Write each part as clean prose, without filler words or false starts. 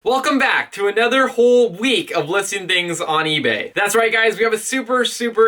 Welcome back to another whole week of listing things on eBay. That's right, guys, we have a super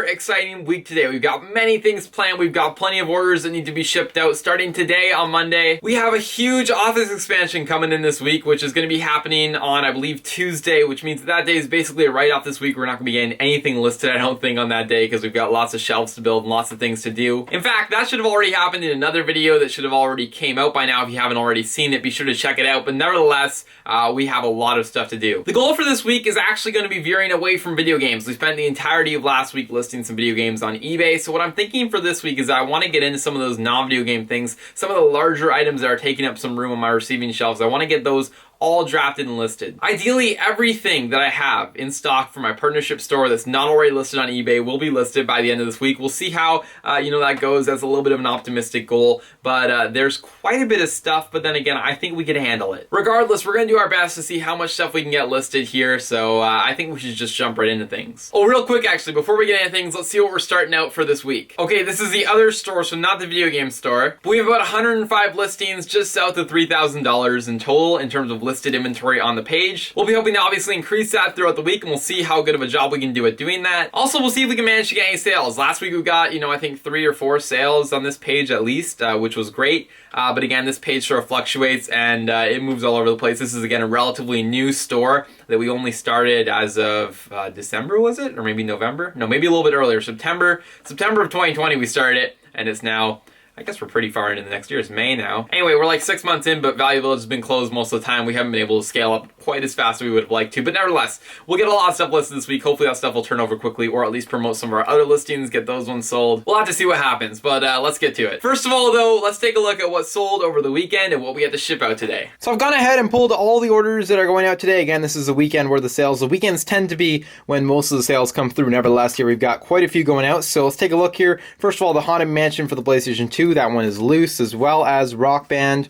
exciting week today. We've got many things planned. We've got plenty of orders that need to be shipped out starting today on Monday. We have a huge office expansion coming in this week, which is going to be happening on, I believe, Tuesday, which means that day is basically a write-off this week. We're not going to be getting anything listed, I don't think, on that day because we've got lots of shelves to build and lots of things to do. In fact, that should have already happened in another video that should have already came out by now. If you haven't already seen it, be sure to check it out. But nevertheless, we have a lot of stuff to do. The goal for this week is actually going to be veering away from video games. We spent the entirety of last week listing some video games on eBay, so what I'm thinking for this week is I want to get into some of those non-video game things, some of the larger items that are taking up some room on my receiving shelves. I want to get those all drafted and listed. Ideally, everything that I have in stock for my partnership store that's not already listed on eBay will be listed by the end of this week. We'll see how that goes. That's a little bit of an optimistic goal, but there's quite a bit of stuff, but then again, I think we can handle it. Regardless, we're gonna do our best to see how much stuff we can get listed here, so I think we should just jump right into things. Oh, real quick, actually, before we get into things, let's see what we're starting out for this week. Okay, this is the other store, so not the video game store. We have about 105 listings, just south of $3,000 in total in terms of listed inventory on the page. We'll be hoping to obviously increase that throughout the week, and we'll see how good of a job we can do at doing that. Also, we'll see if we can manage to get any sales. Last week we got, I think 3 or 4 sales on this page at least, which was great. But again, this page sort of fluctuates and it moves all over the place. This is again a relatively new store that we only started as of December, was it? Or maybe November? No, maybe a little bit earlier. September of 2020 we started it, and it's now, I guess we're pretty far into the next year. It's May now. Anyway, we're like 6 months in, but Value Village has been closed most of the time. We haven't been able to scale up quite as fast as we would have liked to, but nevertheless, we'll get a lot of stuff listed this week. Hopefully that stuff will turn over quickly, or at least promote some of our other listings, get those ones sold. We'll have to see what happens, but let's get to it. First of all, though, let's take a look at what sold over the weekend and what we had to ship out today. So I've gone ahead and pulled all the orders that are going out today. Again, this is a weekend where the weekends tend to be when most of the sales come through. Nevertheless, here we've got quite a few going out, so let's take a look here. First of all, the Haunted Mansion for the PlayStation 2, that one is loose, as well as Rock Band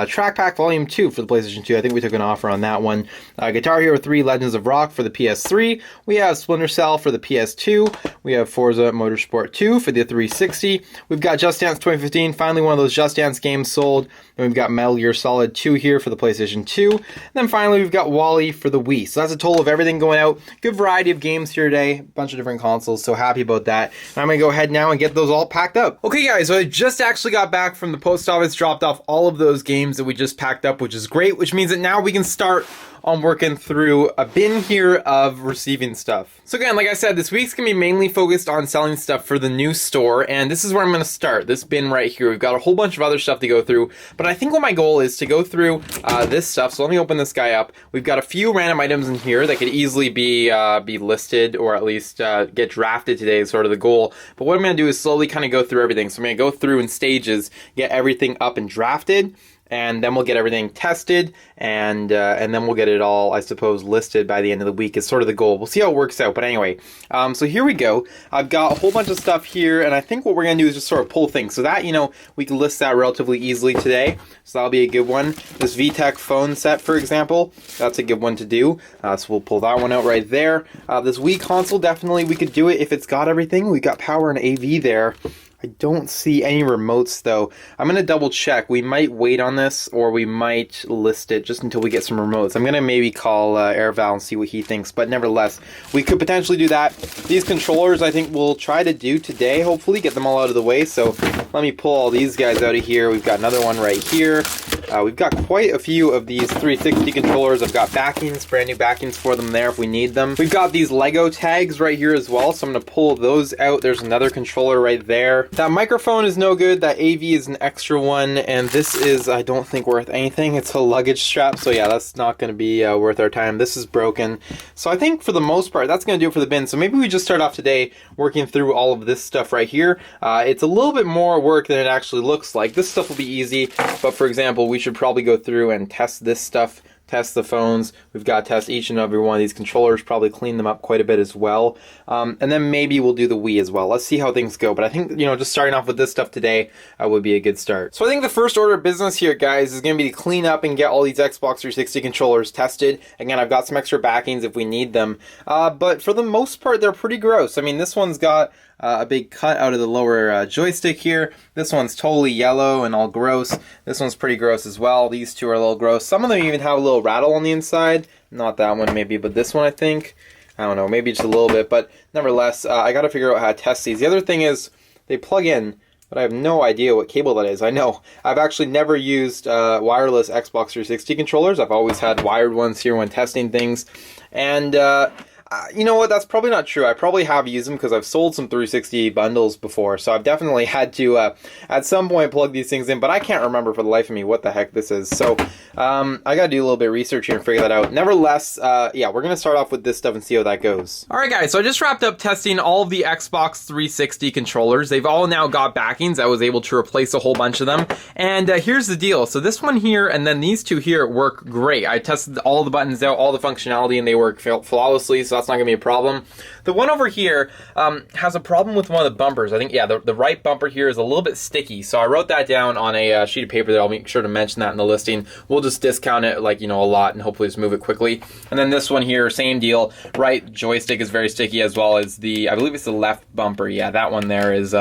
Track Pack Volume 2 for the PlayStation 2. I think we took an offer on that one. Guitar Hero 3 Legends of Rock for the PS3. We have Splinter Cell for the PS2. We have Forza Motorsport 2 for the 360. We've got Just Dance 2015, finally one of those Just Dance games sold. And we've got Metal Gear Solid 2 here for the PlayStation 2. And then finally we've got Wall-E for the Wii. So that's a total of everything going out. Good variety of games here today. A bunch of different consoles, so happy about that. And I'm going to go ahead now and get those all packed up. Okay guys, so I just actually got back from the post office, dropped off all of those games that we just packed up, which is great, which means that now we can start on working through a bin here of receiving stuff. So again, like I said, this week's gonna be mainly focused on selling stuff for the new store, and this is where I'm gonna start, this bin right here. We've got a whole bunch of other stuff to go through, but I think what my goal is to go through this stuff. So let me open this guy up. We've got a few random items in here that could easily be listed, or at least get drafted today is sort of the goal. But what I'm gonna do is slowly kind of go through everything. So I'm gonna go through in stages, get everything up and drafted, and then we'll get everything tested, and then we'll get it all, I suppose, listed by the end of the week is sort of the goal. We'll see how it works out, but anyway, so here we go. I've got a whole bunch of stuff here, and I think what we're going to do is just sort of pull things. So that, we can list that relatively easily today, so that'll be a good one. This VTech phone set, for example, that's a good one to do, so we'll pull that one out right there. This Wii console, definitely we could do it if it's got everything. We've got power and AV there. I don't see any remotes though. I'm going to double check. We might wait on this, or we might list it just until we get some remotes. I'm going to maybe call Airval and see what he thinks, but nevertheless, we could potentially do that. These controllers I think we'll try to do today, hopefully, get them all out of the way. So let me pull all these guys out of here. We've got another one right here. We've got quite a few of these 360 controllers. I've got backings, brand new backings for them there if we need them. We've got these Lego tags right here as well, so I'm going to pull those out. There's another controller right there. That microphone is no good. That AV is an extra one, and this is, I don't think, worth anything. It's a luggage strap, so yeah, that's not going to be worth our time. This is broken. So I think for the most part, that's going to do it for the bin. So maybe we just start off today working through all of this stuff right here. It's a little bit more work than it actually looks like. This stuff will be easy, but for example, we should probably go through and test this stuff, test the phones. We've got to test each and every one of these controllers, probably clean them up quite a bit as well. And then maybe we'll do the Wii as well. Let's see how things go. But I think, just starting off with this stuff today would be a good start. So I think the first order of business here, guys, is going to be to clean up and get all these Xbox 360 controllers tested. Again, I've got some extra backings if we need them. But for the most part, they're pretty gross. I mean, this one's got a big cut out of the lower joystick here. This one's totally yellow and all gross. This one's pretty gross as well. These two are a little gross. Some of them even have a little rattle on the inside. Not that one maybe, but this one I think. I don't know, maybe just a little bit, but nevertheless, I got to figure out how to test these. The other thing is they plug in, but I have no idea what cable that is. I know I've actually never used wireless Xbox 360 controllers. I've always had wired ones here when testing things, and you know what? That's probably not true. I probably have used them because I've sold some 360 bundles before, so I've definitely had to, at some point, plug these things in, but I can't remember for the life of me what the heck this is. So, I gotta do a little bit of research here and figure that out. Nevertheless, yeah, we're gonna start off with this stuff and see how that goes. Alright guys, so I just wrapped up testing all of the Xbox 360 controllers. They've all now got backings. I was able to replace a whole bunch of them. And here's the deal. So this one here and then these two here work great. I tested all the buttons out, all the functionality, and they work flawlessly, so that's not gonna be a problem. The one over here has a problem with one of the bumpers. I think, yeah, the right bumper here is a little bit sticky, so I wrote that down on a sheet of paper there. I'll make sure to mention that in the listing. We'll just discount it, like, you know, a lot and hopefully just move it quickly. And then this one here, same deal. Right joystick is very sticky, as well as the, I believe it's the left bumper. Yeah, that one there is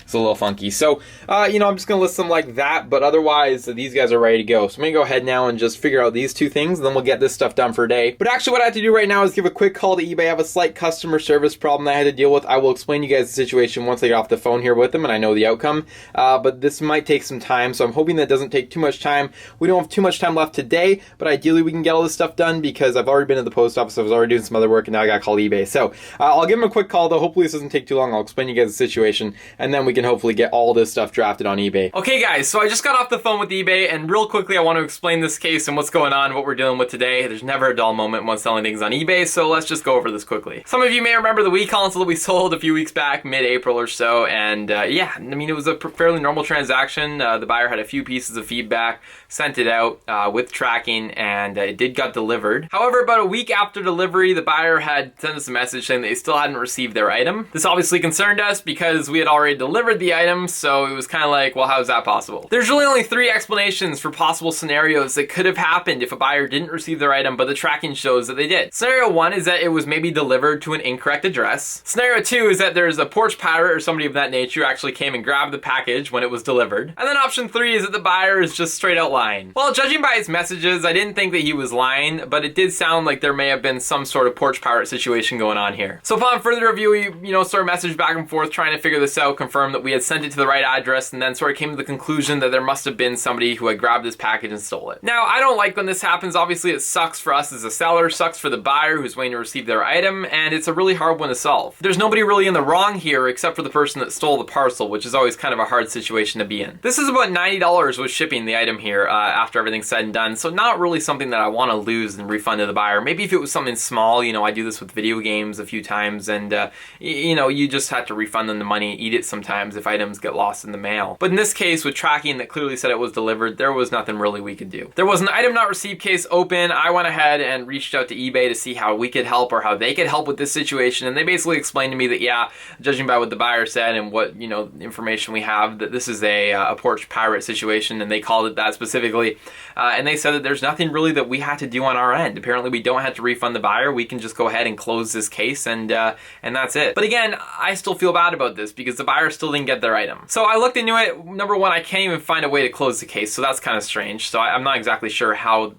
it's a little funky. So, you know, I'm just going to list them like that, but otherwise, these guys are ready to go. So I'm going to go ahead now and just figure out these two things, and then we'll get this stuff done for a day. But actually, what I have to do right now is give a quick call to eBay. I have a slight customer service problem that I had to deal with. I will explain to you guys the situation once I get off the phone here with them and I know the outcome. But this might take some time, so I'm hoping that doesn't take too much time. We don't have too much time left today, but ideally we can get all this stuff done because I've already been to the post office, I was already doing some other work, and now I got to call eBay. So I'll give them a quick call, though. Hopefully this doesn't take too long. I'll explain to you guys the situation, and then we can hopefully get all this stuff drafted on eBay. Okay guys, so I just got off the phone with eBay, and real quickly I want to explain this case and what's going on, what we're dealing with today. There's never a dull moment when selling things on eBay, so let's just go over this quickly. Some of you may remember the Wii console that we sold a few weeks back, mid-April or so, and yeah, I mean, it was a fairly normal transaction. The buyer had a few pieces of feedback, sent it out with tracking, and it did get delivered. However, about a week after delivery, the buyer had sent us a message saying they still hadn't received their item. This obviously concerned us because we had already delivered the item, so it was kind of like, well, how is that possible? There's really only 3 explanations for possible scenarios that could have happened if a buyer didn't receive their item, but the tracking shows that they did. Scenario 1 is that it was maybe delivered to an incorrect address. Scenario 2 is that there's a porch pirate or somebody of that nature who actually came and grabbed the package when it was delivered. And then option 3 is that the buyer is just straight out lying. Well, judging by his messages, I didn't think that he was lying, but it did sound like there may have been some sort of porch pirate situation going on here. So upon further review, we, sort of messaged back and forth trying to figure this out, confirm that we had sent it to the right address, and then sort of came to the conclusion that there must have been somebody who had grabbed this package and stole it. Now, I don't like when this happens. Obviously, it sucks for us as a seller, sucks for the buyer who's waiting to receive their item, and it's a really hard one to solve. There's nobody really in the wrong here except for the person that stole the parcel, which is always kind of a hard situation to be in. This is about $90 with shipping the item here after everything's said and done, so not really something that I want to lose and refund to the buyer. Maybe if it was something small, I do this with video games a few times, and you just have to refund them the money, eat it sometimes if items get lost in the mail. But in this case, with tracking that clearly said it was delivered, there was nothing really we could do. There was an item not received case open. I went ahead and reached out to eBay to see how we could help or how they could help with this situation, and they basically explained to me that, yeah, judging by what the buyer said and what, information we have, that this is a porch pirate situation, and they called it that specifically, and they said that there's nothing really that we had to do on our end. Apparently, we don't have to refund the buyer. We can just go ahead and close this case, and that's it. But again, I still feel bad about this because the buyer still didn't get their item. So I looked into it. Number one, I can't even find a way to close the case, so that's kind of strange. So I'm not exactly sure how,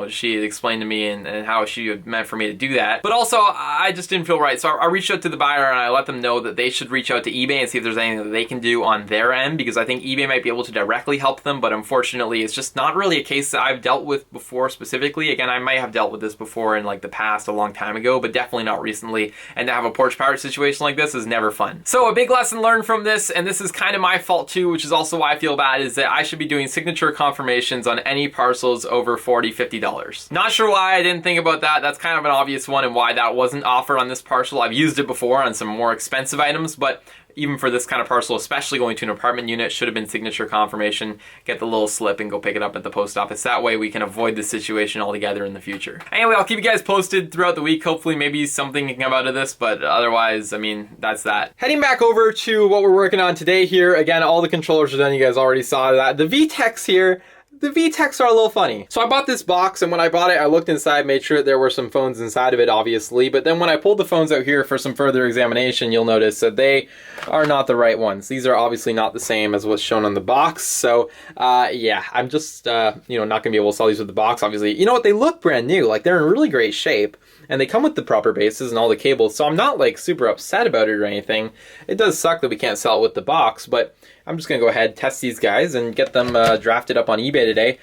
she had explained to me and how she had meant for me to do that. But also, I just didn't feel right. So I reached out to the buyer and I let them know that they should reach out to eBay and see if there's anything that they can do on their end, because I think eBay might be able to directly help them, but unfortunately, it's just not really a case that I've dealt with before specifically. Again, I might have dealt with this before in like the past a long time ago, but definitely not recently. And to have a porch pirate situation like this is never fun. So a big lesson learned from this, and this is kind of my fault too, which is also why I feel bad, is that I should be doing signature confirmations on any parcels over $40, $50. Not sure why I didn't think about that. That's kind of an obvious one, and why that wasn't offered on this parcel. I've used it before on some more expensive items, but even for this kind of parcel, especially going to an apartment unit, should have been signature confirmation. Get the little slip and go pick it up at the post office. That way we can avoid this situation altogether in the future. Anyway, I'll keep you guys posted throughout the week. Hopefully maybe something can come out of this, but otherwise, I mean, that's that. Heading back over to what we're working on today here. Again, all the controllers are done. You guys already saw that. The VTEX here, the VTechs are a little funny. So I bought this box, and when I bought it, I looked inside, made sure there were some phones inside of it, obviously. But then when I pulled the phones out here for some further examination, you'll notice that they are not the right ones. These are obviously not the same as what's shown on the box. So yeah, I'm just not gonna be able to sell these with the box, obviously. You know what? They look brand new. Like, they're in really great shape, and they come with the proper bases and all the cables. So I'm not like super upset about it or anything. It does suck that we can't sell it with the box, but I'm just gonna go ahead, test these guys, and get them drafted up on eBay today.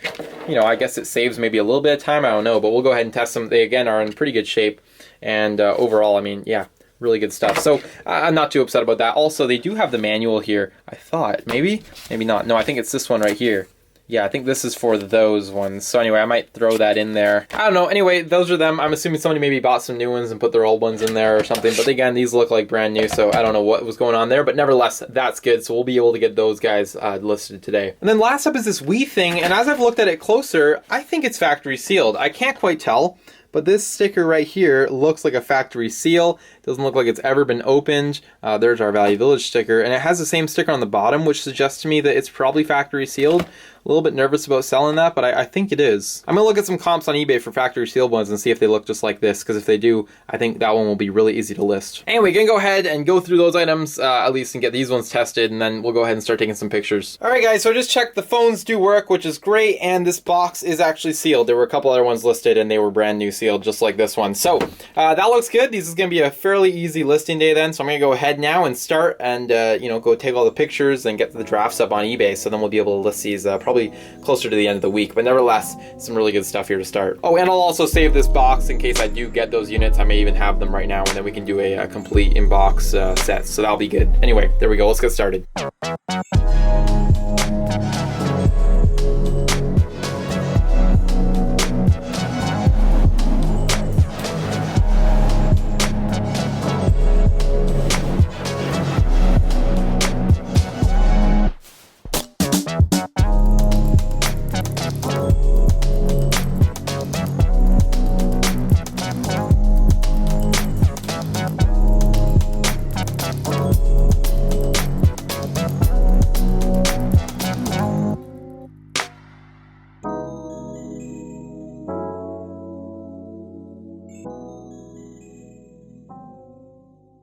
I guess it saves maybe a little bit of time, I don't know, but we'll go ahead and test them. They, again, are in pretty good shape, and overall, I mean, yeah, really good stuff. So I'm not too upset about that. Also, they do have the manual here. I thought, maybe not. No, I think it's this one right here. Yeah, I think this is for those ones. So anyway, I might throw that in there. I don't know. Anyway, those are them. I'm assuming somebody maybe bought some new ones and put their old ones in there or something. But again, these look like brand new, so I don't know what was going on there. But nevertheless, that's good. So we'll be able to get those guys listed today. And then last up is this Wii thing. And as I've looked at it closer, I think it's factory sealed. I can't quite tell. But this sticker right here looks like a factory seal. Doesn't look like it's ever been opened. There's our Value Village sticker. And it has the same sticker on the bottom, which suggests to me that it's probably factory sealed. A little bit nervous about selling that, but I think it is. I'm going to look at some comps on eBay for factory sealed ones and see if they look just like this, because if they do, I think that one will be really easy to list. Anyway, going to go ahead and go through those items, at least, and get these ones tested, and then we'll go ahead and start taking some pictures. Alright guys, so I just checked the phones do work, which is great, and this box is actually sealed. There were a couple other ones listed, and they were brand new sealed, just like this one. So, that looks good. This is going to be a fairly easy listing day then, so I'm going to go ahead now and start and, go take all the pictures and get the drafts up on eBay, so then we'll be able to list these probably closer to the end of the week. But nevertheless, some really good stuff here to start. Oh, and I'll also save this box in case I do get those units. I may even have them right now, and then we can do a complete in-box set, so that'll be good. Anyway, there we go. Let's get started.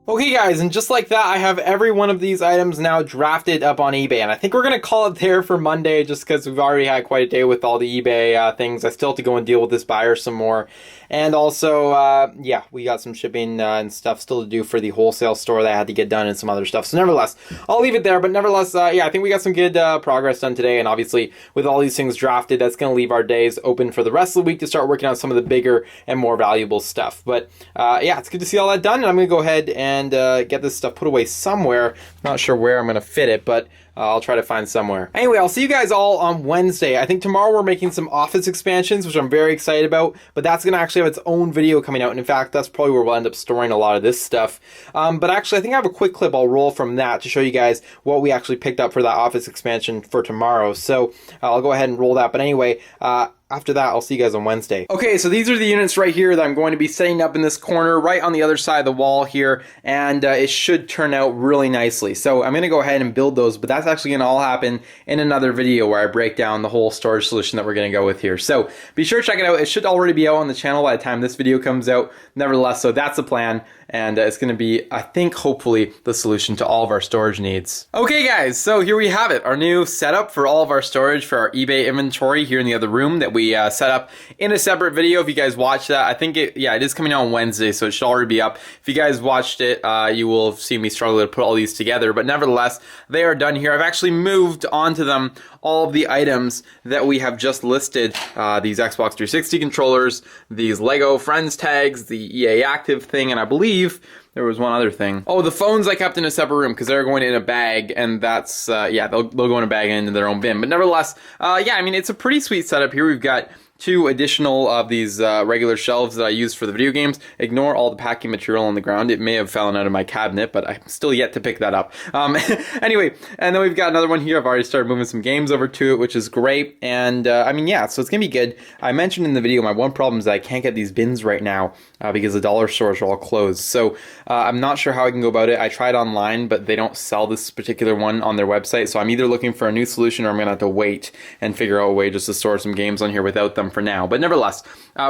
Okay guys, and just like that, I have every one of these items now drafted up on eBay, and I think we're going to call it there for Monday just because we've already had quite a day with all the eBay things. I still have to go and deal with this buyer some more, and also, yeah, we got some shipping and stuff still to do for the wholesale store that I had to get done and some other stuff. So nevertheless, I'll leave it there, but nevertheless, yeah, I think we got some good progress done today, and obviously with all these things drafted, that's going to leave our days open for the rest of the week to start working on some of the bigger and more valuable stuff. But yeah, it's good to see all that done, and I'm going to go ahead and get this stuff put away somewhere. Not sure where I'm going to fit it, but I'll try to find somewhere. Anyway, I'll see you guys all on Wednesday. I think tomorrow we're making some office expansions, which I'm very excited about, but that's going to actually have its own video coming out, and in fact, that's probably where we'll end up storing a lot of this stuff. But actually, I think I have a quick clip I'll roll from that to show you guys what we actually picked up for that office expansion for tomorrow. So I'll go ahead and roll that. But anyway, after that, I'll see you guys on Wednesday. Okay, so these are the units right here that I'm going to be setting up in this corner right on the other side of the wall here, and it should turn out really nicely. So I'm going to go ahead and build those, but that's actually going to all happen in another video where I break down the whole storage solution that we're going to go with here. So be sure to check it out. It should already be out on the channel by the time this video comes out. Nevertheless, so that's the plan, and it's going to be, I think, hopefully, the solution to all of our storage needs. Okay, guys, so here we have it, our new setup for all of our storage for our eBay inventory here in the other room that we set up in a separate video. If you guys watched that, I think it is coming out on Wednesday, so it should already be up. If you guys watched it, you will have seen me struggle to put all these together, but nevertheless, they are done here. I've actually moved onto them all of the items that we have just listed, these Xbox 360 controllers, these Lego Friends tags, the EA Active thing, and I believe there was one other thing. Oh, the phones I kept in a separate room because they're going in a bag, and that's, yeah, they'll go in a bag and into their own bin. But nevertheless, yeah, I mean, it's a pretty sweet setup here. We've got 2 additional of these regular shelves that I use for the video games. Ignore all the packing material on the ground. It may have fallen out of my cabinet, but I'm still yet to pick that up. Anyway, and then we've got another one here. I've already started moving some games over to it, which is great. And I mean, yeah, so it's gonna be good. I mentioned in the video, my one problem is that I can't get these bins right now because the dollar stores are all closed. So I'm not sure how I can go about it. I tried online, but they don't sell this particular one on their website. So I'm either looking for a new solution or I'm gonna have to wait and figure out a way just to store some games on here without them for now. But nevertheless,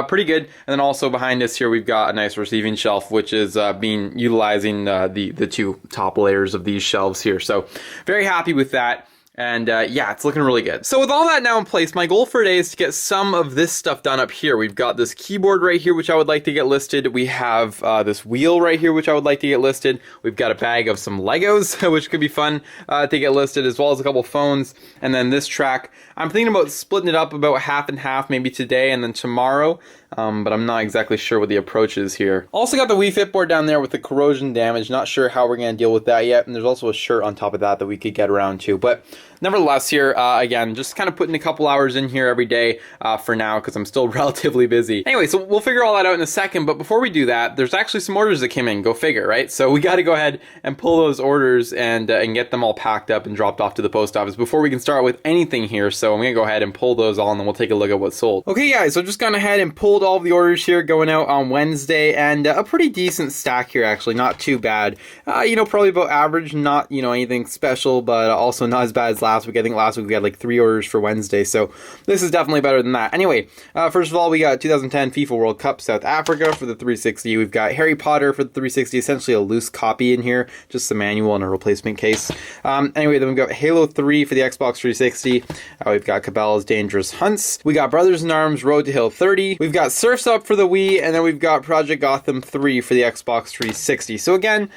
pretty good. And then also behind us here, we've got a nice receiving shelf, which is being utilizing the 2 top layers of these shelves here. So very happy with that. And yeah, it's looking really good. So with all that now in place, my goal for today is to get some of this stuff done up here. We've got this keyboard right here, which I would like to get listed. We have this wheel right here, which I would like to get listed. We've got a bag of some Legos, which could be fun to get listed, as well as a couple phones. And then this track, I'm thinking about splitting it up about half and half, maybe today and then tomorrow. But I'm not exactly sure what the approach is here. Also got the Wii Fit board down there with the corrosion damage. Not sure how we're going to deal with that yet. And there's also a shirt on top of that we could get around to. But nevertheless here, again, just kind of putting a couple hours in here every day for now because I'm still relatively busy. Anyway, so we'll figure all that out in a second. But before we do that, there's actually some orders that came in. Go figure, right? So we got to go ahead and pull those orders and get them all packed up and dropped off to the post office before we can start with anything here. So I'm going to go ahead and pull those all and then we'll take a look at what's sold. Okay, guys, so just gone ahead and pulled all of the orders here going out on Wednesday, and a pretty decent stack here, actually, not too bad. You know, probably about average, not, you know, anything special, but also not as bad as last week. I think last week we had like 3 orders for Wednesday, so this is definitely better than that. Anyway, first of all, we got 2010 FIFA World Cup South Africa for the 360. We've got Harry Potter for the 360, essentially a loose copy in here, just the manual and a replacement case. Anyway, then we've got Halo 3 for the Xbox 360. We've got Cabela's Dangerous Hunts. We got Brothers in Arms Road to Hill 30. We've got Surf's Up for the Wii, and then we've got Project Gotham 3 for the Xbox 360. So again,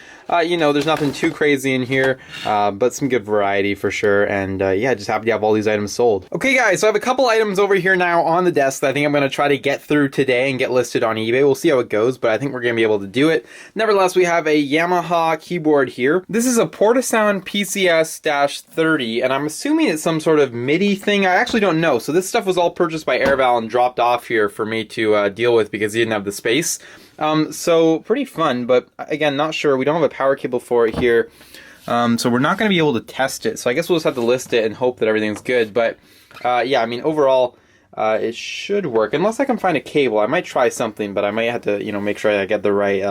you know, there's nothing too crazy in here, but some good variety for sure. And yeah, just happy to have all these items sold. Okay, guys, so I have a couple items over here now on the desk that I think I'm going to try to get through today and get listed on eBay. We'll see how it goes, but I think we're going to be able to do it. Nevertheless, we have a Yamaha keyboard here. This is a Portasound PCS-30, and I'm assuming it's some sort of MIDI thing. I actually don't know. So this stuff was all purchased by Airval and dropped off here for me to deal with because he didn't have the space. So pretty fun, but again, not sure. We don't have a power cable for it here. So we're not going to be able to test it. So I guess we'll just have to list it and hope that everything's good. But yeah, I mean, overall, it should work. Unless I can find a cable. I might try something, but I might have to, you know, make sure I get the right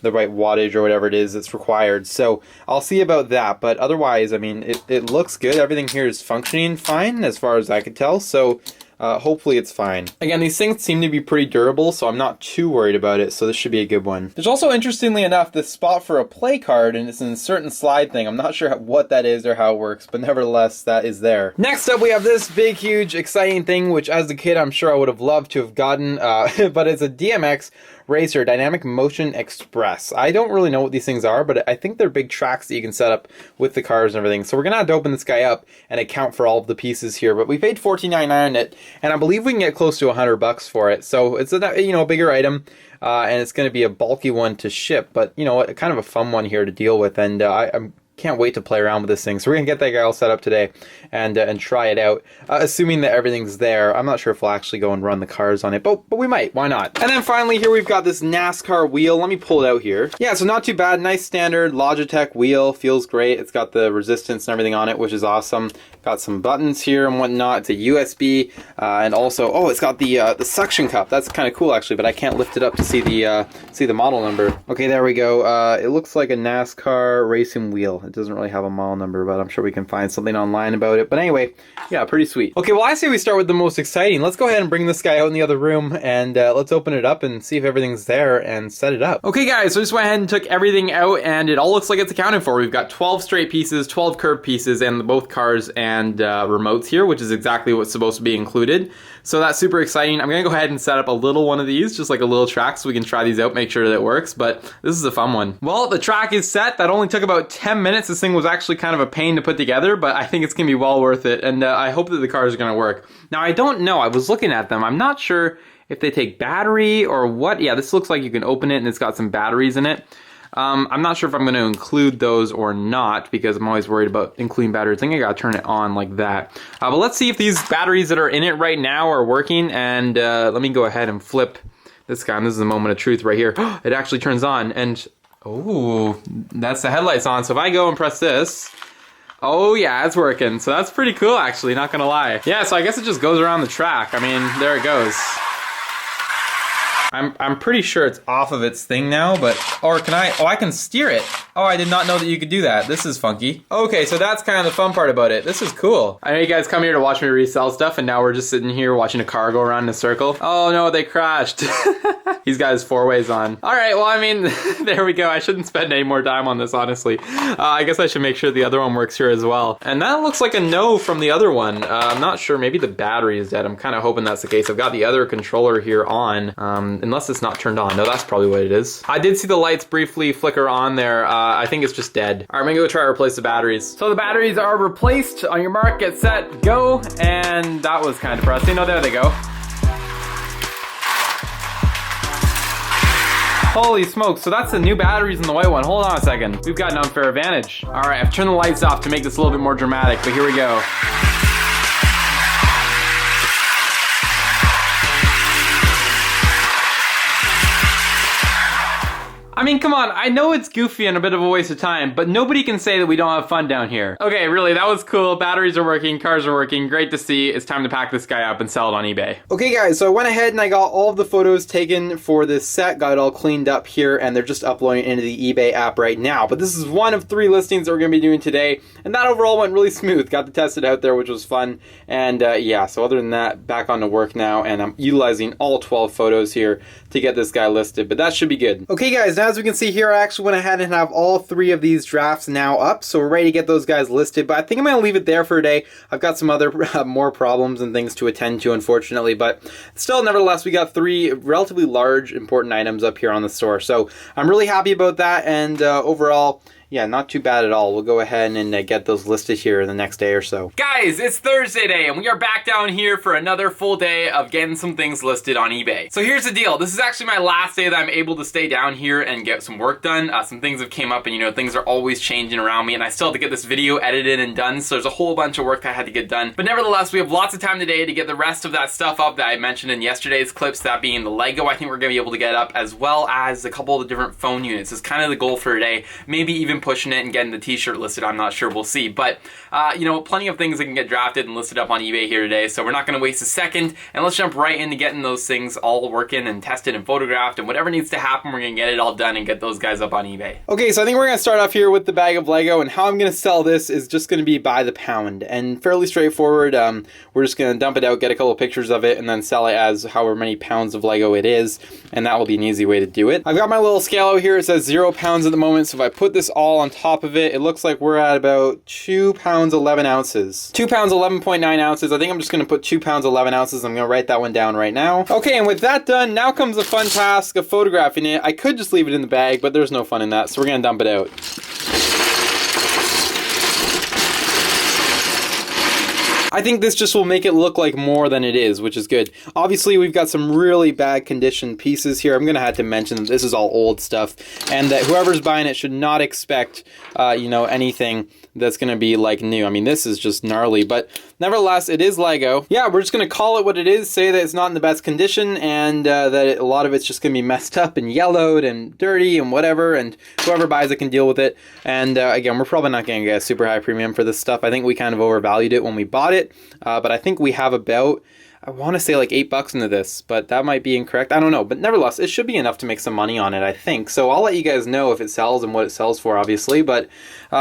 wattage or whatever it is that's required. So I'll see about that. But otherwise, I mean, it looks good. Everything here is functioning fine as far as I could tell. So hopefully it's fine. Again, these things seem to be pretty durable, so I'm not too worried about it, so this should be a good one. There's also, interestingly enough, this spot for a play card, and it's an certain slide thing. I'm not sure what that is or how it works, but nevertheless, that is there. Next up, we have this big, huge, exciting thing, which as a kid, I'm sure I would have loved to have gotten, but it's a DMX Racer Dynamic Motion Express. I don't really know what these things are, but I think they're big tracks that you can set up with the cars and everything. So we're gonna have to open this guy up and account for all of the pieces here. But we paid $14.99 on it, and I believe we can get close to $100 for it. So it's a, you know, a bigger item, and it's going to be a bulky one to ship, but you know, kind of a fun one here to deal with. And I'm can't wait to play around with this thing. So we're gonna get that guy all set up today and try it out, assuming that everything's there. I'm not sure if we'll actually go and run the cars on it, but we might. Why not? And then finally here we've got this NASCAR wheel. Let me pull it out here. Yeah, so not too bad. Nice standard Logitech wheel. Feels great. It's got the resistance and everything on it, which is awesome. Got some buttons here and whatnot. It's a USB, and also, oh, it's got the suction cup. That's kind of cool actually, but I can't lift it up to see the model number. Okay, there we go. It looks like a NASCAR racing wheel. It doesn't really have a model number, but I'm sure we can find something online about it. But anyway, yeah, pretty sweet. Okay, well, I say we start with the most exciting. Let's go ahead and bring this guy out in the other room, and let's open it up and see if everything's there and set it up. Okay, guys, so I just went ahead and took everything out, and it all looks like it's accounted for. We've got 12 straight pieces, 12 curved pieces, and both cars and remotes here, which is exactly what's supposed to be included. So that's super exciting. I'm gonna go ahead and set up a little one of these, just like a little track, so we can try these out, make sure that it works, but this is a fun one. Well, the track is set. That only took about 10 minutes. This thing was actually kind of a pain to put together, but I think it's gonna be well worth it, and I hope that the cars are gonna work. Now, I don't know. I was looking at them. I'm not sure if they take battery or what. Yeah, this looks like you can open it, and it's got some batteries in it. I'm not sure if I'm going to include those or not because I'm always worried about including batteries. I think I got to turn it on like that. But let's see if these batteries that are in it right now are working. And let me go ahead and flip this guy. And this is a moment of truth right here. It actually turns on. And, oh, that's the headlights on. So if I go and press this... Oh yeah, it's working. So that's pretty cool actually, not gonna lie. Yeah, so I guess it just goes around the track. I mean, there it goes. I'm pretty sure it's off of its thing now, but, or can I, oh, I can steer it. Oh, I did not know that you could do that. This is funky. Okay, so that's kind of the fun part about it. This is cool. I know you guys come here to watch me resell stuff, and now we're just sitting here watching a car go around in a circle. Oh no, they crashed. He's got his four ways on. All right, well, I mean, there we go. I shouldn't spend any more time on this, honestly. I guess I should make sure the other one works here as well. And that looks like a no from the other one. I'm not sure, maybe the battery is dead. I'm kind of hoping that's the case. I've got the other controller here on, unless it's not turned on. No, that's probably what it is. I did see the lights briefly flicker on there. I think it's just dead. All right, I'm gonna go try to replace the batteries. So the batteries are replaced. On your mark, get set, go. And that was kind of depressing. Oh, there they go. Holy smokes, so that's the new batteries in the white one. Hold on a second. We've got an unfair advantage. All right, I've turned the lights off to make this a little bit more dramatic, but here we go. I mean, come on, I know it's goofy and a bit of a waste of time, but nobody can say that we don't have fun down here. Okay, really, that was cool. Batteries are working, cars are working, great to see. It's time to pack this guy up and sell it on eBay. Okay guys, so I went ahead and I got all of the photos taken for this set, got it all cleaned up here, and they're just uploading it into the eBay app right now. But this is one of 3 listings that we're gonna be doing today, and that overall went really smooth. Got to test it out there, which was fun. And yeah, so other than that, back on to work now, and I'm utilizing all 12 photos here to get this guy listed, but that should be good. Okay guys, now as we can see here, I actually went ahead and have all 3 of these drafts now up, so we're ready to get those guys listed, but I think I'm going to leave it there for today. I've got some other more problems and things to attend to, unfortunately, but still, nevertheless, we got 3 relatively large, important items up here on the store, so I'm really happy about that, and overall, yeah, not too bad at all. We'll go ahead and get those listed here in the next day or so. Guys, it's Thursday day, and we are back down here for another full day of getting some things listed on eBay. So here's the deal. This is actually my last day that I'm able to stay down here and get some work done. Some things have came up, and you know, things are always changing around me, and I still have to get this video edited and done, so there's a whole bunch of work that I had to get done. But nevertheless, we have lots of time today to get the rest of that stuff up that I mentioned in yesterday's clips, that being the Lego I think we're going to be able to get up, as well as a couple of the different phone units. It's kind of the goal for today. Maybe even pushing it and getting the t-shirt listed, I'm not sure, we'll see. But, you know, plenty of things that can get drafted and listed up on eBay here today, so we're not going to waste a second, and let's jump right into getting those things all working and tested and photographed, and whatever needs to happen, we're going to get it all done and get those guys up on eBay. Okay, so I think we're going to start off here with the bag of Lego, and how I'm going to sell this is just going to be by the pound, and fairly straightforward. We're just going to dump it out, get a couple of pictures of it, and then sell it as however many pounds of Lego it is, and that will be an easy way to do it. I've got my little scale out here. It says 0 pounds at the moment, so if I put this all on top of it, it looks like we're at about 2 pounds 11 ounces. 2 pounds 11.9 ounces. I think I'm just going to put 2 pounds 11 ounces. I'm going to write that one down right now. Okay, and with that done, now comes the fun task of photographing it. I could just leave it in the bag, but there's no fun in that, so we're going to dump it out. I think this just will make it look like more than it is, which is good. Obviously, we've got some really bad condition pieces here. I'm going to have to mention that this is all old stuff, and that whoever's buying it should not expect, you know, anything that's going to be like new. I mean, this is just gnarly, but nevertheless, it is Lego. Yeah, we're just going to call it what it is, say that it's not in the best condition, and that a lot of it's just going to be messed up and yellowed and dirty and whatever, and whoever buys it can deal with it. And again, we're probably not going to get a super high premium for this stuff. I think we kind of overvalued it when we bought it, but I think we have about, I want to say like $8 into this, but that might be incorrect. I don't know, but nevertheless, it should be enough to make some money on it, I think. So I'll let you guys know if it sells and what it sells for, obviously, but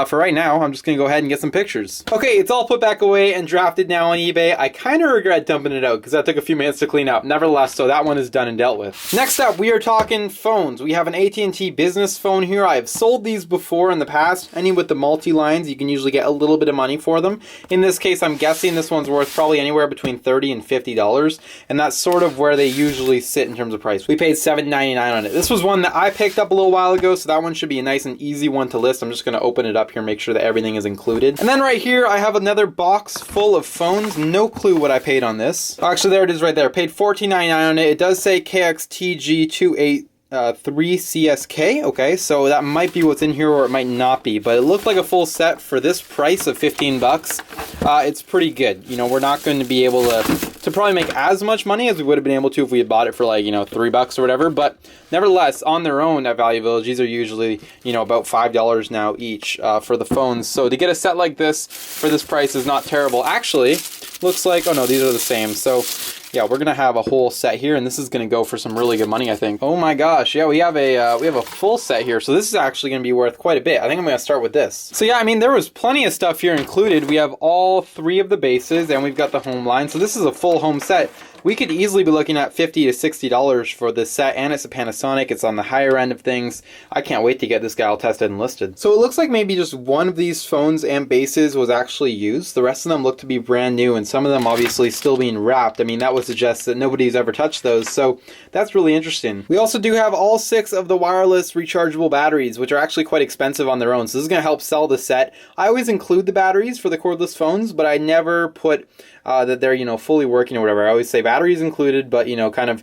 for right now, I'm just going to go ahead and get some pictures. Okay, it's all put back away and drafted now on eBay. I kind of regret dumping it out because that took a few minutes to clean up. Nevertheless, so that one is done and dealt with. Next up, we are talking phones. We have an AT&T business phone here. I have sold these before in the past. Any with the multi-lines, you can usually get a little bit of money for them. In this case, I'm guessing this one's worth probably anywhere between $30 and $50, and that's sort of where they usually sit in terms of price. We paid $7.99 on it. This was one that I picked up a little while ago, so that one should be a nice and easy one to list. I'm just going to open it up here, make sure that everything is included. And then right here, I have another box full of phones. No clue what I paid on this. Actually, there it is right there. Paid $14.99 on it. It does say KXTG 3CSK. Okay, so that might be what's in here, or it might not be, but it looked like a full set for this price of 15 bucks. It's pretty good. You know, we're not going to be able to probably make as much money as we would have been able to if we had bought it for like, you know, $3 or whatever, but nevertheless, on their own at Value Village, these are usually, you know, about $5 now each for the phones. So to get a set like this for this price is not terrible. Actually, looks like, oh no, these are the same. So yeah, we're gonna have a whole set here, and this is gonna go for some really good money, I think. Oh my gosh, yeah, we have a full set here, so this is actually gonna be worth quite a bit. I think I'm gonna start with this. So yeah, I mean, there was plenty of stuff here included. We have all 3 of the bases, and we've got the home line. So this is a full home set. We could easily be looking at $50 to $60 for this set, and it's a Panasonic. It's on the higher end of things. I can't wait to get this guy all tested and listed. So it looks like maybe just one of these phones and bases was actually used. The rest of them look to be brand new, and some of them obviously still being wrapped. I mean, that would suggest that nobody's ever touched those, so that's really interesting. We also do have all 6 of the wireless rechargeable batteries, which are actually quite expensive on their own, so this is going to help sell the set. I always include the batteries for the cordless phones, but I never put that they're, you know, fully working or whatever. I always say batteries included, but, you know, kind of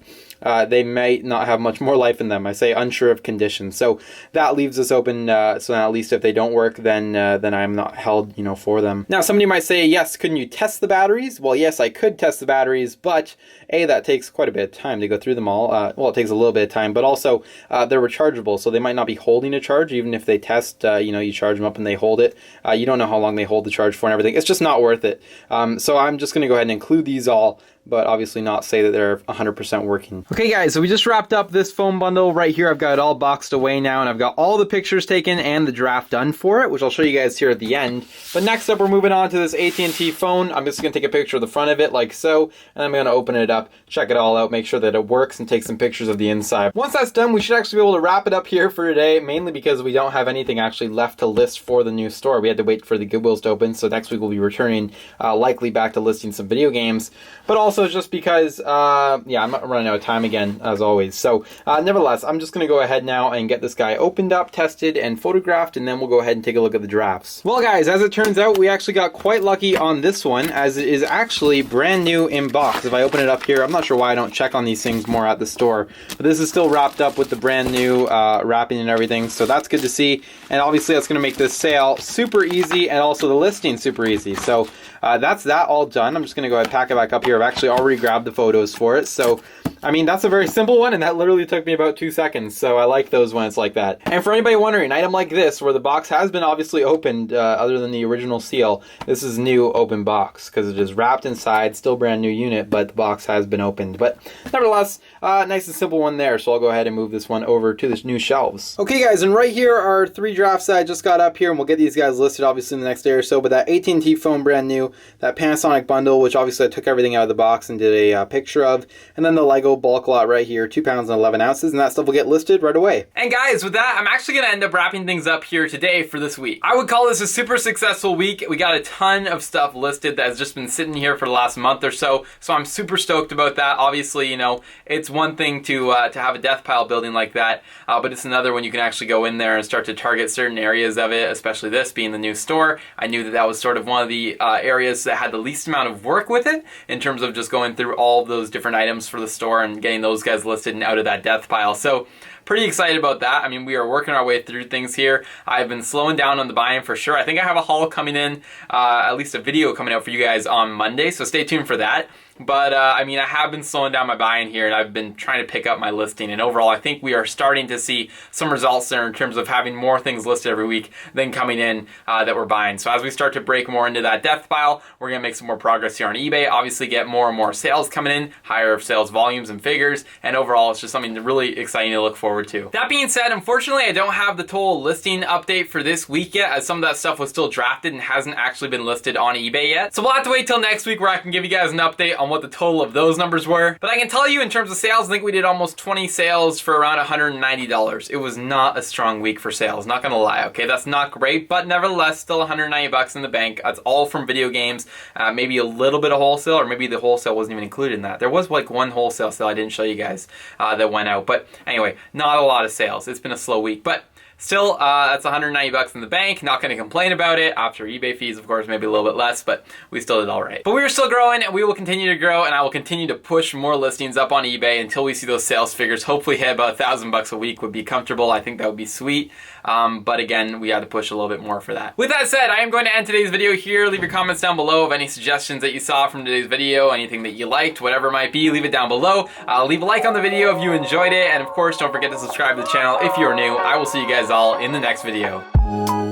they may not have much more life in them. I say unsure of condition. So that leaves us open, so at least if they don't work, then I'm not held, you know, for them. Now, somebody might say, yes, couldn't you test the batteries? Well, yes, I could test the batteries, but A, that takes quite a bit of time to go through them all. Well, it takes a little bit of time, but also they're rechargeable, so they might not be holding a charge. Even if they test, you know, you charge them up and they hold it. You don't know how long they hold the charge for and everything. It's just not worth it. So I'm just going to go ahead and include these all, but obviously not say that they're 100% working. Okay guys, so we just wrapped up this phone bundle right here. I've got it all boxed away now, and I've got all the pictures taken and the draft done for it, which I'll show you guys here at the end. But next up, we're moving on to this AT&T phone. I'm just gonna take a picture of the front of it like so, and I'm gonna open it up, check it all out, make sure that it works, and take some pictures of the inside. Once that's done, we should actually be able to wrap it up here for today, mainly because we don't have anything actually left to list for the new store. We had to wait for the Goodwills to open, so next week we'll be returning likely back to listing some video games, but also just because yeah, I'm running out of time again, as always. So nevertheless, I'm just going to go ahead now and get this guy opened up, tested, and photographed, and then we'll go ahead and take a look at the drafts. Well guys, as it turns out, we actually got quite lucky on this one, as it is actually brand new in box. If I open it up here, I'm not sure why I don't check on these things more at the store, but this is still wrapped up with the brand new wrapping and everything, so that's good to see. And obviously that's going to make this sale super easy, and also the listing super easy. So that's that all done. I'm just going to go ahead and pack it back up here. I've actually already grabbed the photos for it, so I mean, that's a very simple one, and that literally took me about 2 seconds, so I like those when it's like that. And for anybody wondering, an item like this, where the box has been obviously opened, other than the original seal, this is new open box, because it is wrapped inside, still brand new unit, but the box has been opened. But nevertheless, nice and simple one there, so I'll go ahead and move this one over to the new shelves. Okay guys, and right here are 3 drafts that I just got up here, and we'll get these guys listed obviously in the next day or so, but that AT&T phone brand new, that Panasonic bundle, which obviously I took everything out of the box and did a picture of, and then the Lego bulk lot right here, 2 pounds and 11 ounces, and that stuff will get listed right away. And guys, with that, I'm actually going to end up wrapping things up here today for this week. I would call this a super successful week. We got a ton of stuff listed that has just been sitting here for the last month or so, so I'm super stoked about that. Obviously, you know, it's one thing to have a death pile building like that, but it's another when you can actually go in there and start to target certain areas of it, especially this being the new store. I knew that that was sort of one of the areas that had the least amount of work with it, in terms of just going through all of those different items for the store and getting those guys listed and out of that death pile. So pretty excited about that. I mean, we are working our way through things here. I've been slowing down on the buying for sure. I think I have a haul coming in, at least a video coming out for you guys on Monday, so stay tuned for that. But I mean, I have been slowing down my buying here, and I've been trying to pick up my listing, and overall I think we are starting to see some results there in terms of having more things listed every week than coming in that we're buying. So as we start to break more into that death pile, we're gonna make some more progress here on eBay, obviously get more and more sales coming in, higher sales volumes and figures, and overall it's just something really exciting to look forward to. That being said, unfortunately I don't have the total listing update for this week yet, as some of that stuff was still drafted and hasn't actually been listed on eBay yet. So we'll have to wait till next week where I can give you guys an update on what the total of those numbers were. But I can tell you in terms of sales, I think we did almost 20 sales for around $190. It was not a strong week for sales, not gonna lie, okay? That's not great, but nevertheless, still 190 bucks in the bank. That's all from video games, maybe a little bit of wholesale, or maybe the wholesale wasn't even included in that. There was like one wholesale sale I didn't show you guys that went out, but anyway, not a lot of sales. It's been a slow week, but Still, that's 190 bucks in the bank. Not going to complain about it. After eBay fees, of course, maybe a little bit less, but we still did all right. But we are still growing, and we will continue to grow, and I will continue to push more listings up on eBay until we see those sales figures hopefully hit about $1,000 a week would be comfortable. I think that would be sweet. But again, we had to push a little bit more for that. With that said, I am going to end today's video here. Leave your comments down below of any suggestions that you saw from today's video, anything that you liked, whatever it might be, leave it down below. Leave a like on the video if you enjoyed it, and of course, don't forget to subscribe to the channel if you're new. I will see you guys all in the next video.